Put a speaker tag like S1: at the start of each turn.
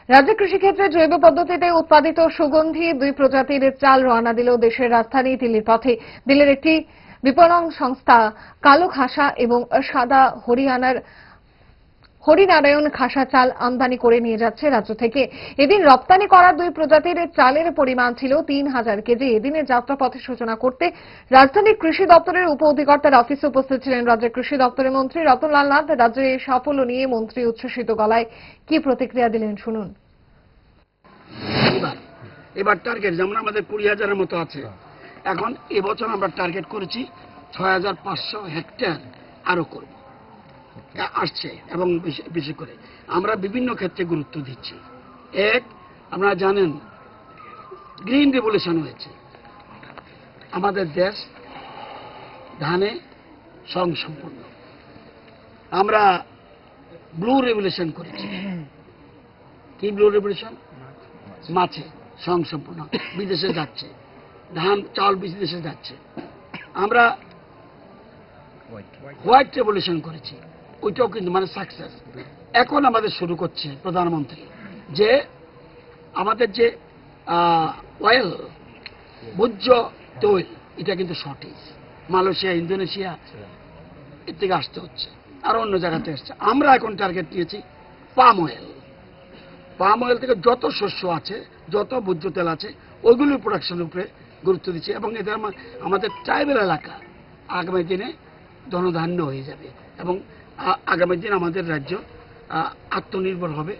S1: রাজ্যে কৃষিক্ষেত্রে জৈব পদ্ধতিতে উৎপাদিত সুগন্ধি 2 প্রজাতির চাল রওনা দিল দেশের রাজধানী দিল্লির পথে। দিল্লির একটি বিপণন সংস্থা কালো খাসা এবং সাদা হরিনারায়ণ খাসা চাল আমদানি করে নিয়ে যাচ্ছে রাজ্য থেকে। এদিন রপ্তানি করা 2 প্রজাতির চালের পরিমাণ ছিল 3000 কেজি। এদিনের যাত্রাপথের সূচনা করতে রাজধানীর কৃষি দপ্তরের উপ অধিকর্তার অফিসে উপস্থিত ছিলেন রাজ্যের কৃষি দপ্তরের মন্ত্রী রতনলাল নাথ। রাজ্যের এই সাফল্য নিয়ে মন্ত্রী উচ্ছ্বসিত গলায় কি প্রতিক্রিয়া দিলেন শুনুন।
S2: এবার টার্গেট যেমন আমাদের 20,000-এর মতো আছে, এখন এবছর আমরা টার্গেট করেছি 6,500 হেক্টর আরো করব আসছে। এবং বেশি করে আমরা বিভিন্ন ক্ষেত্রে গুরুত্ব দিচ্ছি। এক, আপনারা জানেন গ্রিন রেভলিউশন হয়েছে, আমাদের দেশ ধানে স্বয়ংসম্পূর্ণ। আমরা ব্লু রেভলিউশন করেছি। কি ব্লু রেভলিউশন? মাছে স্বয়ংসম্পূর্ণ, বিদেশে যাচ্ছে ধান চাল, বিদেশে যাচ্ছে। আমরা হোয়াইট রেভলিউশন করেছি, ওইটাও কিন্তু মানে সাকসেস। এখন আমাদের শুরু করছে প্রধানমন্ত্রী যে আমাদের যে অয়েল ভোজ্য তৈল, এটা কিন্তু শর্টেজ মালয়েশিয়া, ইন্দোনেশিয়া এর থেকে আসতে হচ্ছে, আর অন্য জায়গাতে আসছে। আমরা এখন টার্গেট নিয়েছি পাম অয়েল। পাম অয়েল থেকে যত শস্য আছে, যত ভোজ্য তেল আছে, ওইগুলির প্রোডাকশনের উপরে গুরুত্ব দিচ্ছে। এবং এদের আমাদের ট্রাইবেল এলাকা আগামী দিনে ধনধান্য হয়ে যাবে এবং আগামী দিন আমাদের রাজ্য আত্মনির্ভর হবে।